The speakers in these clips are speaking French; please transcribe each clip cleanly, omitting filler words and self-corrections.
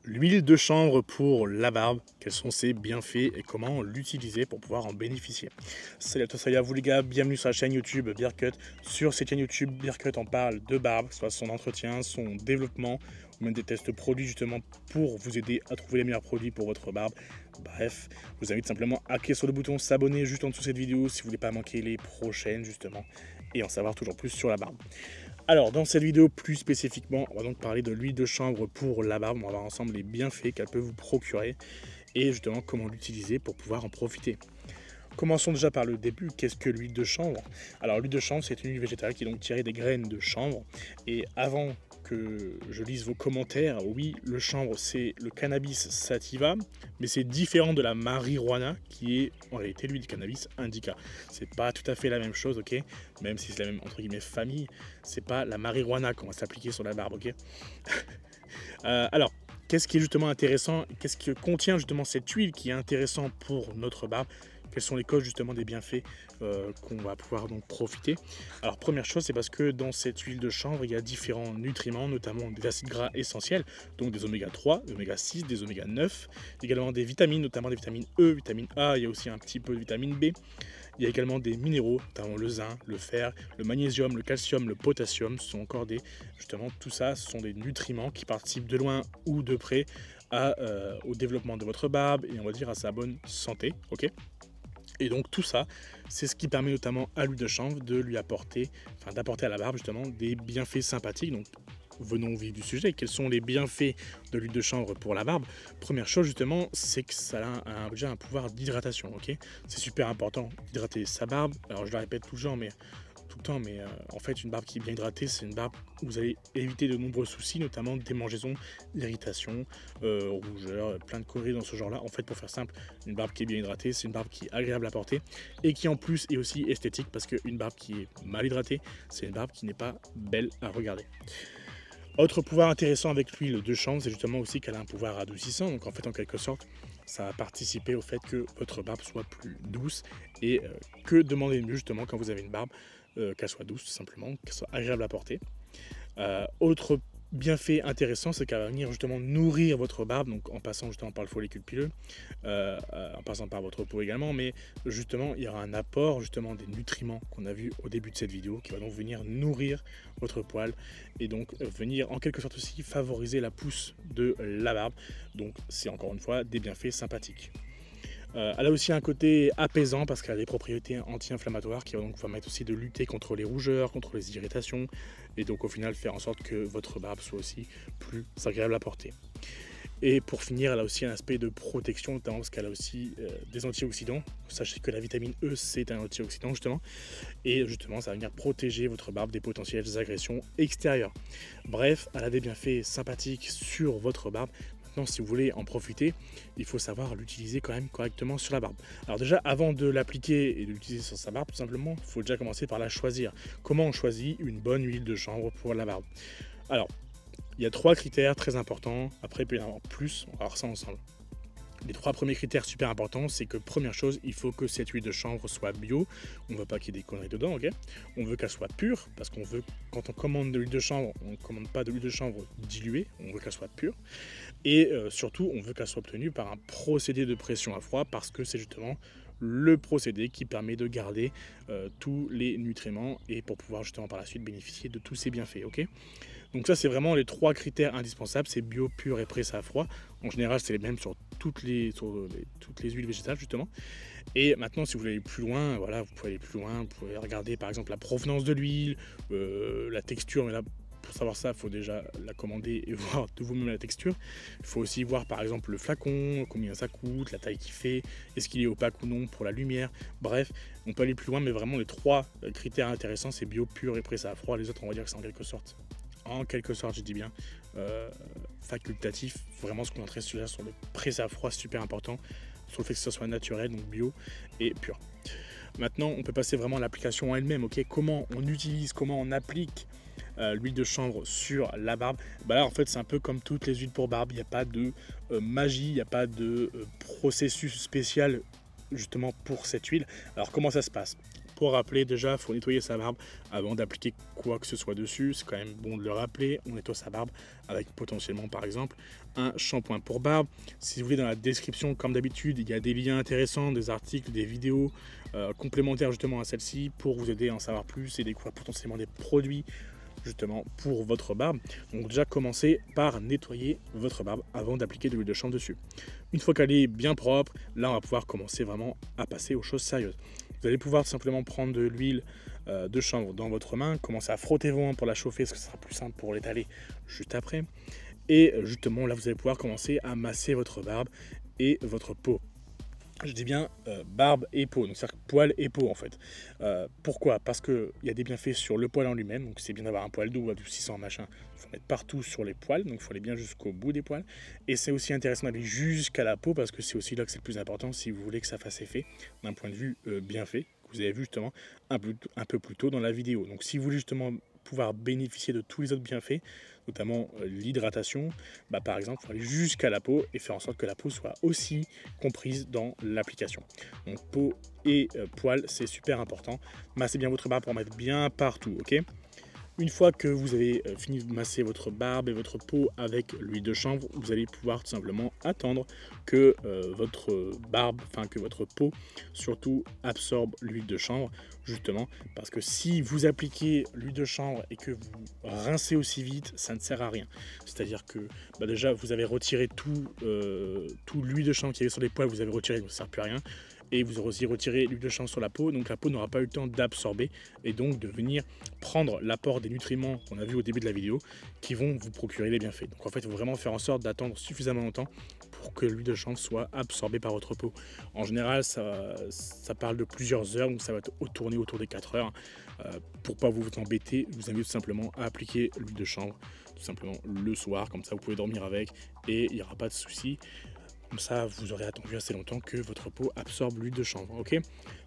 L'huile de chanvre pour la barbe, quels sont ses bienfaits et comment l'utiliser pour pouvoir en bénéficier. Salut à toi, salut à vous les gars, bienvenue sur la chaîne YouTube Beardcut. Sur cette chaîne YouTube Beardcut, on parle de barbe, soit son entretien, son développement, ou même des tests produits justement pour vous aider à trouver les meilleurs produits pour votre barbe. Bref, je vous invite simplement à cliquer sur le bouton s'abonner juste en dessous de cette vidéo si vous voulez pas manquer les prochaines justement et en savoir toujours plus sur la barbe. Alors, dans cette vidéo plus spécifiquement, on va donc parler de l'huile de chanvre pour la barbe. On va voir ensemble les bienfaits qu'elle peut vous procurer et justement comment l'utiliser pour pouvoir en profiter. Commençons déjà par le début. Qu'est-ce que l'huile de chanvre? Alors, l'huile de chanvre, c'est une huile végétale qui est donc tirée des graines de chanvre. Et avant que je lise vos commentaires, oui, le chanvre, c'est le cannabis sativa, mais c'est différent de la marijuana, qui est en réalité l'huile de cannabis indica. C'est pas tout à fait la même chose, ok? Même si c'est la même, entre guillemets, famille, c'est pas la marijuana qu'on va s'appliquer sur la barbe, ok? Alors, qu'est-ce qui est justement intéressant? Qu'est-ce que contient justement cette huile qui est intéressant pour notre barbe? Quelles sont les causes justement des bienfaits qu'on va pouvoir donc profiter? Alors première chose, c'est parce que dans cette huile de chanvre, il y a différents nutriments, notamment des acides gras essentiels, donc des oméga 3, des oméga 6, des oméga 9, également des vitamines, notamment des vitamines E, vitamine A, il y a aussi un petit peu de vitamine B. Il y a également des minéraux, notamment le zinc, le fer, le magnésium, le calcium, le potassium. Ce sont encore des, justement, tout ça, ce sont des nutriments qui participent de loin ou de près au développement de votre barbe et on va dire à sa bonne santé, ok? Et donc tout ça, c'est ce qui permet notamment à l'huile de chanvre de lui apporter, enfin d'apporter à la barbe justement des bienfaits sympathiques. Donc venons au vif du sujet. Quels sont les bienfaits de l'huile de chanvre pour la barbe? Première chose justement, c'est que ça a déjà un pouvoir d'hydratation. Ok, c'est super important d'hydrater sa barbe. Alors je le répète tout le temps, mais en fait une barbe qui est bien hydratée, c'est une barbe où vous allez éviter de nombreux soucis, notamment démangeaisons, irritations, rougeurs, plein de conneries dans ce genre-là. En fait, pour faire simple, une barbe qui est bien hydratée, c'est une barbe qui est agréable à porter et qui en plus est aussi esthétique parce qu'une barbe qui est mal hydratée, c'est une barbe qui n'est pas belle à regarder. Autre pouvoir intéressant avec l'huile de chanvre, c'est justement aussi qu'elle a un pouvoir adoucissant. Donc en fait, en quelque sorte, ça va participer au fait que votre barbe soit plus douce. Et que demander de mieux justement quand vous avez une barbe, qu'elle soit douce tout simplement, qu'elle soit agréable à porter. Autre bienfait intéressant, c'est qu'elle va venir justement nourrir votre barbe, donc en passant justement par le follicule pileux, en passant par votre peau également, mais justement il y aura un apport justement des nutriments qu'on a vu au début de cette vidéo qui va donc venir nourrir votre poil et donc venir en quelque sorte aussi favoriser la pousse de la barbe. Donc c'est encore une fois des bienfaits sympathiques. Elle a aussi un côté apaisant parce qu'elle a des propriétés anti-inflammatoires qui va donc permettre aussi de lutter contre les rougeurs, contre les irritations et donc au final faire en sorte que votre barbe soit aussi plus agréable à porter. Et pour finir, elle a aussi un aspect de protection, notamment parce qu'elle a aussi des antioxydants. Sachez que la vitamine E, c'est un antioxydant justement. Et justement, ça va venir protéger votre barbe des potentielles agressions extérieures. Bref, elle a des bienfaits sympathiques sur votre barbe. Maintenant, si vous voulez en profiter, il faut savoir l'utiliser quand même correctement sur la barbe. Alors déjà, avant de l'appliquer et de l'utiliser sur sa barbe, tout simplement, il faut déjà commencer par la choisir. Comment on choisit une bonne huile de chanvre pour la barbe? Alors, il y a 3 critères très importants. Après, il peut y en avoir plus. On va voir ça ensemble. Les 3 premiers critères super importants, c'est que première chose, il faut que cette huile de chanvre soit bio. On ne veut pas qu'il y ait des conneries dedans, ok? On veut qu'elle soit pure, parce qu'on veut, quand on commande de l'huile de chanvre, on ne commande pas de l'huile de chanvre diluée, on veut qu'elle soit pure. Et surtout, on veut qu'elle soit obtenue par un procédé de pression à froid, parce que c'est justement le procédé qui permet de garder tous les nutriments et pour pouvoir justement par la suite bénéficier de tous ces bienfaits, ok? Donc ça, c'est vraiment les 3 critères indispensables, c'est bio, pur et pressé à froid. En général, c'est les mêmes sur toutes les huiles végétales, justement. Et maintenant, si vous voulez aller plus loin, voilà, vous pouvez aller plus loin, vous pouvez regarder par exemple la provenance de l'huile, la texture, mais là, pour savoir ça, il faut déjà la commander et voir de vous-même la texture. Il faut aussi voir par exemple le flacon, combien ça coûte, la taille qu'il fait, est-ce qu'il est opaque ou non pour la lumière. Bref, on peut aller plus loin, mais vraiment les 3 critères intéressants, c'est bio, pur et pressé à froid. Les autres, on va dire que c'est en quelque sorte, je dis bien, facultatif. Vraiment, ce qu'on intéresse sur le pressé à froid, super important, sur le fait que ce soit naturel, donc bio et pur. Maintenant, on peut passer vraiment à l'application en elle-même, ok? Comment on utilise, comment on applique l'huile de chanvre sur la barbe? Bah là, en fait, c'est un peu comme toutes les huiles pour barbe, il n'y a pas de magie, il n'y a pas de processus spécial justement pour cette huile. Alors, comment ça se passe? pour rappeler, déjà, il faut nettoyer sa barbe avant d'appliquer quoi que ce soit dessus. C'est quand même bon de le rappeler. On nettoie sa barbe avec potentiellement, par exemple, un shampoing pour barbe. Si vous voulez, dans la description, comme d'habitude, il y a des liens intéressants, des articles, des vidéos complémentaires justement à celle-ci pour vous aider à en savoir plus et découvrir potentiellement des produits justement pour votre barbe. Donc déjà, commencez par nettoyer votre barbe avant d'appliquer de l'huile de chanvre dessus. Une fois qu'elle est bien propre, là on va pouvoir commencer vraiment à passer aux choses sérieuses. Vous allez pouvoir simplement prendre de l'huile de chanvre dans votre main, commencer à frotter vos mains pour la chauffer, parce que ce sera plus simple pour l'étaler juste après. Et justement là vous allez pouvoir commencer à masser votre barbe et votre peau. Je dis bien barbe et peau, donc c'est-à-dire poil et peau en fait. Pourquoi? Parce qu'il y a des bienfaits sur le poil en lui-même, donc c'est bien d'avoir un poil doux, adoucissant, machin. Il faut mettre partout sur les poils, donc il faut aller bien jusqu'au bout des poils. Et c'est aussi intéressant d'aller jusqu'à la peau, parce que c'est aussi là que c'est le plus important si vous voulez que ça fasse effet, d'un point de vue bienfait, que vous avez vu justement un peu plus tôt dans la vidéo. Donc si vous voulez justement pouvoir bénéficier de tous les autres bienfaits, notamment l'hydratation, par exemple, il faut aller jusqu'à la peau et faire en sorte que la peau soit aussi comprise dans l'application. Donc peau et poils, c'est super important. Massez bien votre barbe pour en mettre bien partout, ok? Une fois que vous avez fini de masser votre barbe et votre peau avec l'huile de chanvre, vous allez pouvoir tout simplement attendre que votre barbe, enfin que votre peau surtout absorbe l'huile de chanvre, justement parce que si vous appliquez l'huile de chanvre et que vous rincez aussi vite, ça ne sert à rien. C'est-à-dire que déjà vous avez retiré tout l'huile de chanvre qui avait sur les poils, vous avez retiré, donc ça ne sert plus à rien. Et vous aurez aussi retiré l'huile de chanvre sur la peau, donc la peau n'aura pas eu le temps d'absorber et donc de venir prendre l'apport des nutriments qu'on a vu au début de la vidéo qui vont vous procurer les bienfaits. Donc en fait, il faut vraiment faire en sorte d'attendre suffisamment longtemps pour que l'huile de chanvre soit absorbée par votre peau. En général, ça parle de plusieurs heures, donc ça va tourner autour des 4 heures. Pour pas vous embêter, je vous invite tout simplement à appliquer l'huile de chanvre tout simplement le soir, comme ça vous pouvez dormir avec et il n'y aura pas de souci. Comme ça, vous aurez attendu assez longtemps que votre peau absorbe l'huile de chanvre. Ok.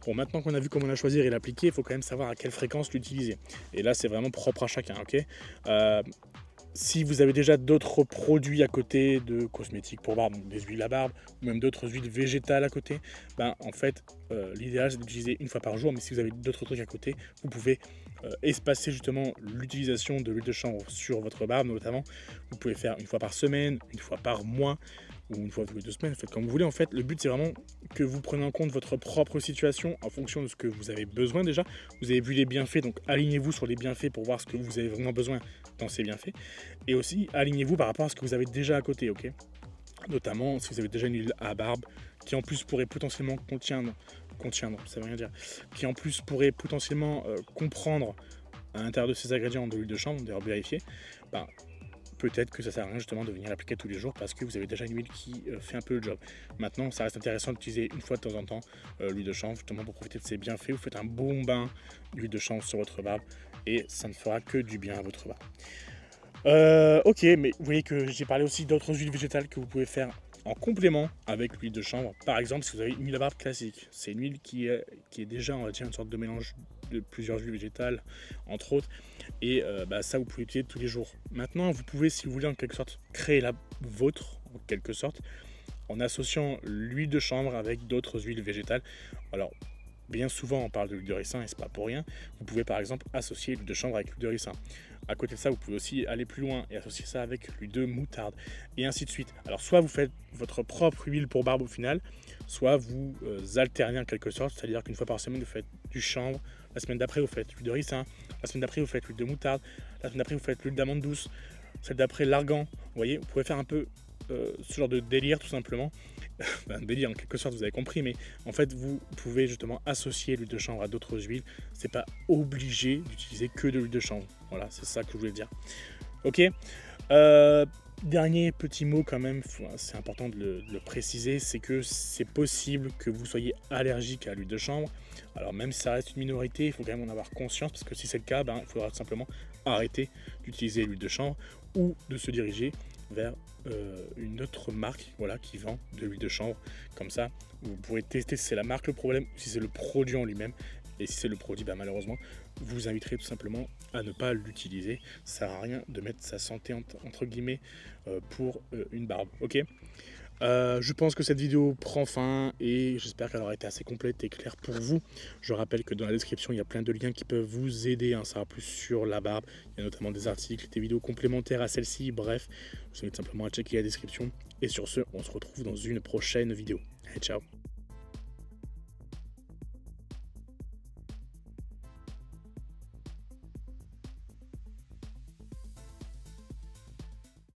Bon, maintenant qu'on a vu comment la choisir et l'appliquer, il faut quand même savoir à quelle fréquence l'utiliser. Et là, c'est vraiment propre à chacun. Ok. Si vous avez déjà d'autres produits à côté de cosmétiques pour barbe, donc des huiles à barbe, ou même d'autres huiles végétales à côté, en fait, l'idéal c'est d'utiliser une fois par jour. Mais si vous avez d'autres trucs à côté, vous pouvez espacer justement l'utilisation de l'huile de chanvre sur votre barbe, notamment. Vous pouvez faire une fois par semaine, une fois par mois, ou une fois toutes les 2 semaines, faites comme vous voulez. En fait, le but c'est vraiment que vous preniez en compte votre propre situation en fonction de ce que vous avez besoin déjà. Vous avez vu les bienfaits, donc alignez-vous sur les bienfaits pour voir ce que vous avez vraiment besoin dans ces bienfaits. Et aussi, alignez-vous par rapport à ce que vous avez déjà à côté, ok? Notamment si vous avez déjà une huile à barbe qui en plus pourrait potentiellement contiendre, ça veut rien dire, qui en plus pourrait potentiellement comprendre à l'intérieur de ces ingrédients de l'huile de chanvre, d'ailleurs vérifier, peut-être que ça sert à rien justement de venir l'appliquer tous les jours parce que vous avez déjà une huile qui fait un peu le job. Maintenant, ça reste intéressant d'utiliser une fois de temps en temps l'huile de chanvre justement pour profiter de ses bienfaits. Vous faites un bon bain d'huile de chanvre sur votre barbe et ça ne fera que du bien à votre barbe. Ok, mais vous voyez que j'ai parlé aussi d'autres huiles végétales que vous pouvez faire en complément avec l'huile de chanvre. Par exemple, si vous avez une huile à barbe classique, c'est une huile qui est déjà, on va dire, une sorte de mélange de plusieurs huiles végétales, entre autres. Et ça, vous pouvez l'utiliser tous les jours. Maintenant, vous pouvez, si vous voulez, en quelque sorte, créer la vôtre, en quelque sorte, en associant l'huile de chanvre avec d'autres huiles végétales. Alors, bien souvent, on parle de l'huile de ricin et c'est pas pour rien. Vous pouvez, par exemple, associer l'huile de chanvre avec l'huile de ricin. À côté de ça, vous pouvez aussi aller plus loin et associer ça avec l'huile de moutarde, et ainsi de suite. Alors, soit vous faites votre propre huile pour barbe au final, soit vous alternez en quelque sorte, c'est-à-dire qu'une fois par semaine, vous faites du chanvre, la semaine d'après, vous faites l'huile de ricin, la semaine d'après, vous faites l'huile de moutarde, la semaine d'après, vous faites l'huile d'amande douce, celle d'après, l'argan. Vous voyez, vous pouvez faire un peu ce genre de délire tout simplement. Délire en quelque sorte, vous avez compris, mais en fait vous pouvez justement associer l'huile de chanvre à d'autres huiles. C'est pas obligé d'utiliser que de l'huile de chanvre. Voilà, c'est ça que je voulais dire. Ok. Dernier petit mot quand même, c'est important de le préciser, c'est que c'est possible que vous soyez allergique à l'huile de chanvre. Alors même si ça reste une minorité, il faut quand même en avoir conscience, parce que si c'est le cas, il faudra tout simplement arrêter d'utiliser l'huile de chanvre ou de se diriger vers une autre marque, voilà, qui vend de l'huile de chanvre. Comme ça, vous pourrez tester si c'est la marque le problème ou si c'est le produit en lui-même. Et si c'est le produit, malheureusement, vous inviterez tout simplement à ne pas l'utiliser. Ça sert à rien de mettre sa santé entre guillemets pour une barbe. Ok. Je pense que cette vidéo prend fin et j'espère qu'elle aura été assez complète et claire pour vous. Je rappelle que dans la description, il y a plein de liens qui peuvent vous aider à en savoir plus sur la barbe. Il y a notamment des articles, des vidéos complémentaires à celle-ci. Bref, je vous invite simplement à checker la description. Et sur ce, on se retrouve dans une prochaine vidéo. Allez, ciao!